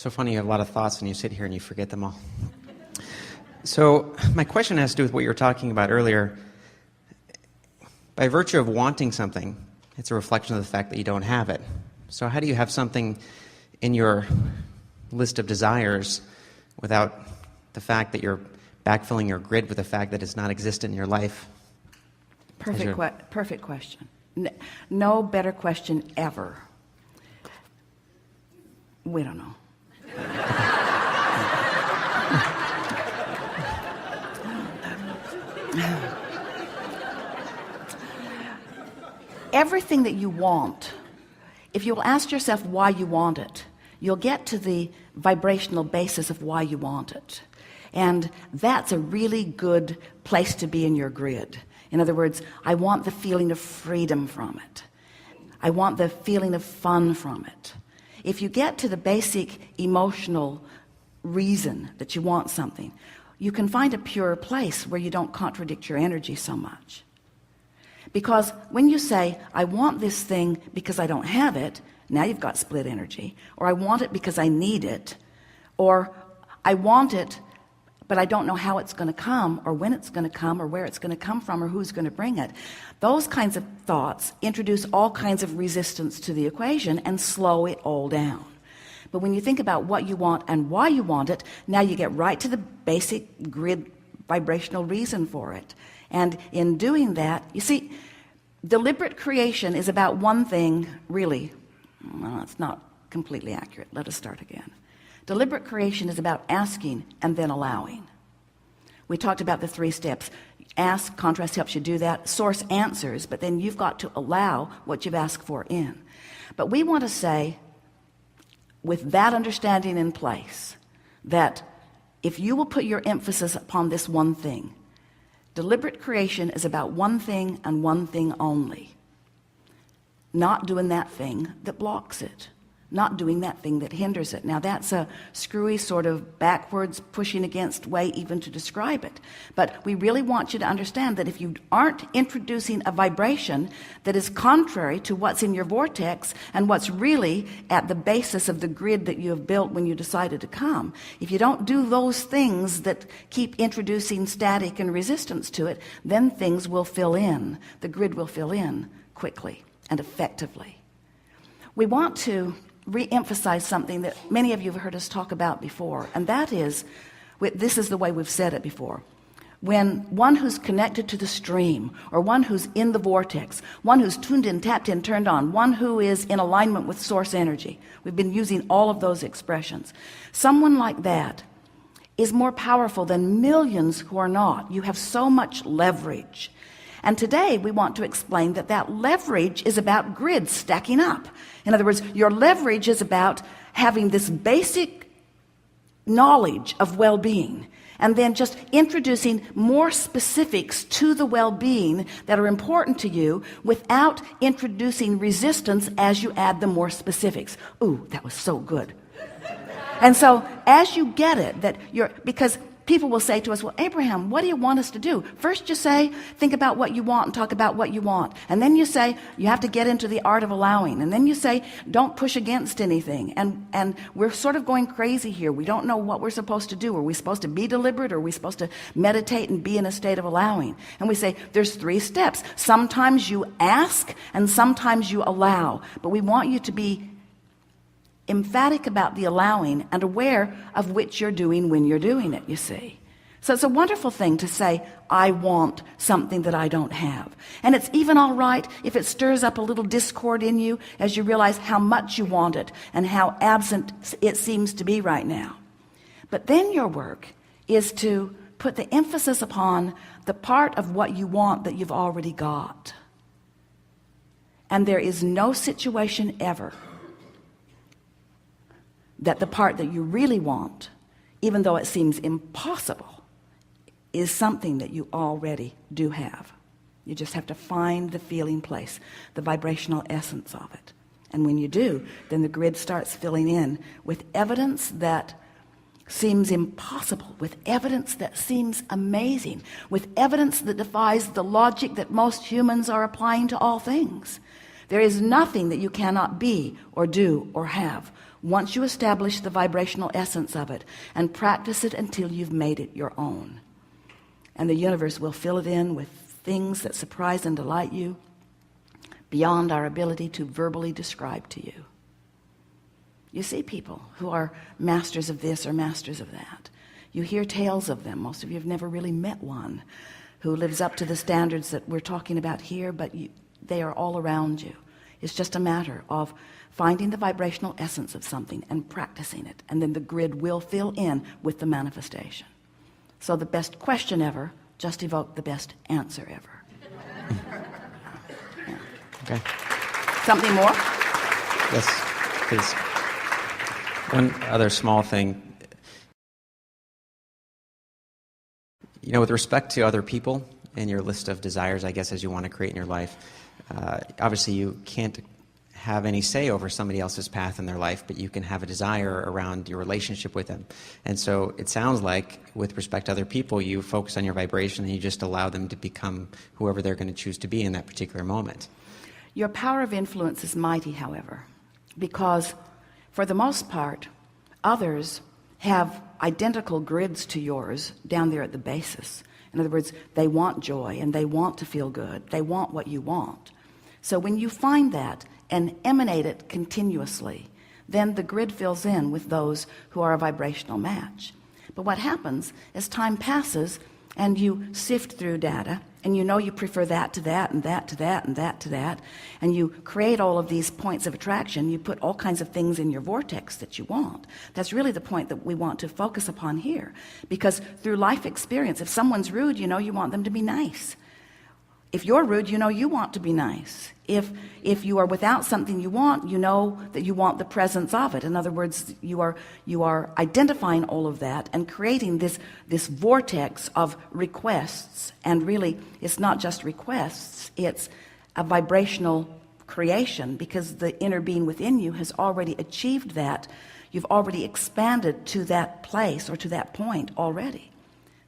So funny, you have a lot of thoughts and you sit here and you forget them all. So my question has to do with what you were talking about earlier. By virtue of wanting something, it's a reflection of the fact that you don't have it. So how do you have something in your list of desires without the fact that you're backfilling your grid with the fact that it's not existent in your life? Perfect question. No better question ever. We don't know. Everything that you want, if you'll ask yourself why you want it, you'll get to the vibrational basis of why you want it. And that's a really good place to be in your grid. In other words, I want the feeling of freedom from it. I want the feeling of fun from it. If you get to the basic emotional reason that you want something, you can find a pure place where you don't contradict your energy so much. Because when you say, I want this thing because I don't have it, now you've got split energy. Or I want it because I need it. Or I want it, but I don't know how it's going to come, or when it's going to come, or where it's going to come from, or who's going to bring it. Those kinds of thoughts introduce all kinds of resistance to the equation and slow it all down. But when you think about what you want and why you want it, now you get right to the basic grid vibrational reason for it. And in doing that, you see, deliberate creation is about one thing, really. Well, it's not completely accurate. Let us start again. Deliberate creation is about asking and then allowing. We talked about the 3 steps. Ask, contrast helps you do that. Source answers, but then you've got to allow what you've asked for in. But we want to say, with that understanding in place, that if you will put your emphasis upon this one thing, deliberate creation is about one thing and one thing only. Not doing that thing that blocks it. Not doing that thing that hinders it. Now that's a screwy sort of backwards pushing against way even to describe it. But we really want you to understand that if you aren't introducing a vibration that is contrary to what's in your vortex and what's really at the basis of the grid that you have built when you decided to come, if you don't do those things that keep introducing static and resistance to it, then things will fill in. The grid will fill in quickly and effectively. We want to re-emphasize something that many of you have heard us talk about before, and that is, this is the way we've said it before. When one who's connected to the stream, or one who's in the vortex, one who's tuned in, tapped in, turned on, one who is in alignment with source energy, we've been using all of those expressions. Someone like that is more powerful than millions who are not. You have so much leverage. And today we want to explain that that leverage is about grids stacking up. In other words, your leverage is about having this basic knowledge of well-being and then just introducing more specifics to the well-being that are important to you without introducing resistance as you add the more specifics. Ooh, that was so good. And so as you get it, because people will say to us, well, Abraham, what do you want us to do? First you say, think about what you want and talk about what you want. And then you say, you have to get into the art of allowing. And then you say, don't push against anything. And we're sort of going crazy here. We don't know what we're supposed to do. Are we supposed to be deliberate? Or are we supposed to meditate and be in a state of allowing? And we say, there's 3 steps. Sometimes you ask and sometimes you allow. But we want you to be emphatic about the allowing and aware of which you're doing when you're doing it, you see. So it's a wonderful thing to say, I want something that I don't have. And it's even all right if it stirs up a little discord in you as you realize how much you want it and how absent it seems to be right now. But then your work is to put the emphasis upon the part of what you want that you've already got. And there is no situation ever that the part that you really want, even though it seems impossible, is something that you already do have. You just have to find the feeling place, the vibrational essence of it. And when you do, then the grid starts filling in with evidence that seems impossible, with evidence that seems amazing, with evidence that defies the logic that most humans are applying to all things. There is nothing that you cannot be or do or have once you establish the vibrational essence of it and practice it until you've made it your own. And the universe will fill it in with things that surprise and delight you beyond our ability to verbally describe to you. You see people who are masters of this or masters of that. You hear tales of them. Most of you have never really met one who lives up to the standards that we're talking about here, but they are all around you. It's just a matter of finding the vibrational essence of something and practicing it, and then the grid will fill in with the manifestation. So the best question ever just evoked the best answer ever. Yeah. Okay. Something more? Yes, please. One other small thing. You know, with respect to other people and your list of desires, I guess, as you want to create in your life, obviously you can't have any say over somebody else's path in their life, but you can have a desire around your relationship with them. And so it sounds like, with respect to other people, you focus on your vibration and you just allow them to become whoever they're going to choose to be in that particular moment. Your power of influence is mighty, however, because for the most part, others have identical grids to yours down there at the basis. In other words, they want joy and they want to feel good. They want what you want. So when you find that and emanate it continuously, then the grid fills in with those who are a vibrational match. But what happens as time passes and you sift through data, and you know you prefer that to that and that to that and that to that, and you create all of these points of attraction, you put all kinds of things in your vortex that you want. That's really the point that we want to focus upon here. Because through life experience, if someone's rude, you know you want them to be nice. If you're rude, you know you want to be nice. If you are without something you want, you know that you want the presence of it. In other words, you are identifying all of that and creating this vortex of requests. And really, it's not just requests, it's a vibrational creation, because the inner being within you has already achieved that. You've already expanded to that place or to that point already.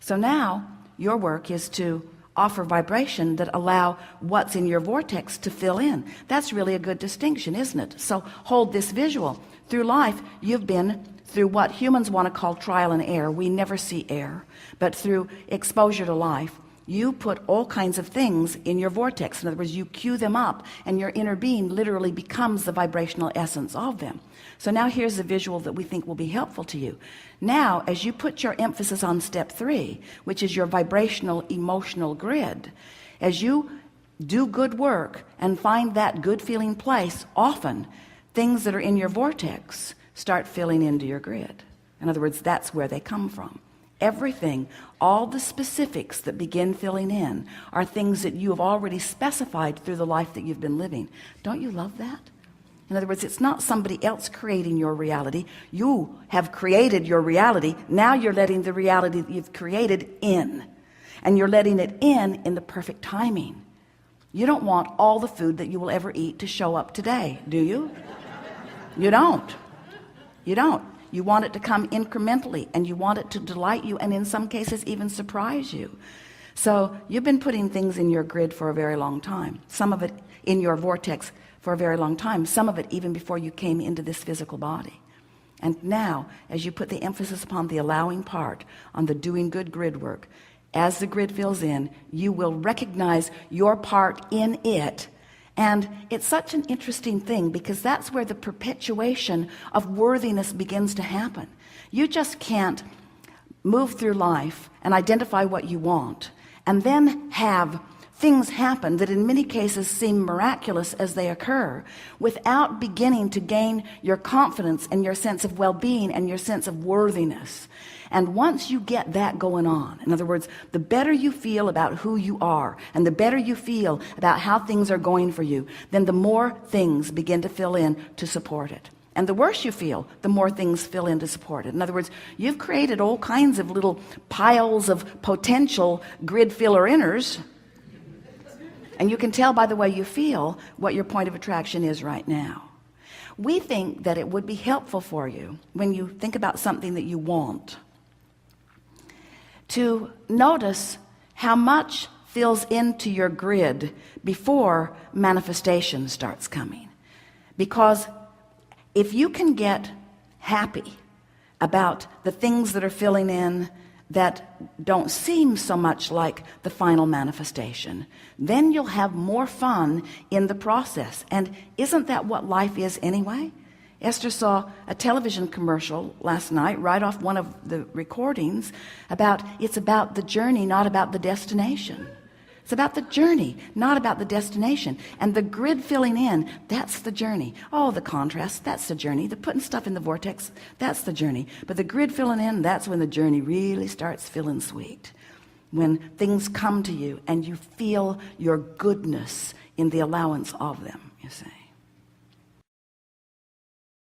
So now your work is to offer vibration that allow what's in your vortex to fill in. That's really a good distinction, isn't it? So hold this visual. Through life, you've been through what humans want to call trial and error. We never see error. But through exposure to life, you put all kinds of things in your vortex. In other words, you cue them up, and your inner being literally becomes the vibrational essence of them. So now here's a visual that we think will be helpful to you. Now, as you put your emphasis on step 3, which is your vibrational emotional grid, as you do good work and find that good feeling place, often things that are in your vortex start filling into your grid. In other words, that's where they come from. Everything, all the specifics that begin filling in are things that you have already specified through the life that you've been living. Don't you love that? In other words, it's not somebody else creating your reality. You have created your reality. Now you're letting the reality that you've created in. And you're letting it in the perfect timing. You don't want all the food that you will ever eat to show up today, do you? You don't. You don't. You want it to come incrementally, and you want it to delight you, and in some cases even surprise you. So you've been putting things in your grid for a very long time. Some of it in your vortex for a very long time. Some of it even before you came into this physical body. And now, as you put the emphasis upon the allowing part, on the doing good grid work, as the grid fills in, you will recognize your part in it. And it's such an interesting thing, because that's where the perpetuation of worthiness begins to happen. You just can't move through life and identify what you want and then have things happen that in many cases seem miraculous as they occur, without beginning to gain your confidence and your sense of well-being and your sense of worthiness. And once you get that going on, in other words, the better you feel about who you are and the better you feel about how things are going for you, then the more things begin to fill in to support it. And the worse you feel, the more things fill in to support it. In other words, you've created all kinds of little piles of potential grid filler inners. And you can tell by the way you feel what your point of attraction is right now. We think that it would be helpful for you, when you think about something that you want, to notice how much fills into your grid before manifestation starts coming. Because if you can get happy about the things that are filling in that don't seem so much like the final manifestation, then you'll have more fun in the process. And isn't that what life is anyway? Esther saw a television commercial last night, right off one of the recordings, about it's about the journey, not about the destination. It's about the journey, not about the destination. And the grid filling in, that's the journey. Oh, the contrast, that's the journey. The putting stuff in the vortex, that's the journey. But the grid filling in, that's when the journey really starts feeling sweet. When things come to you and you feel your goodness in the allowance of them, you see.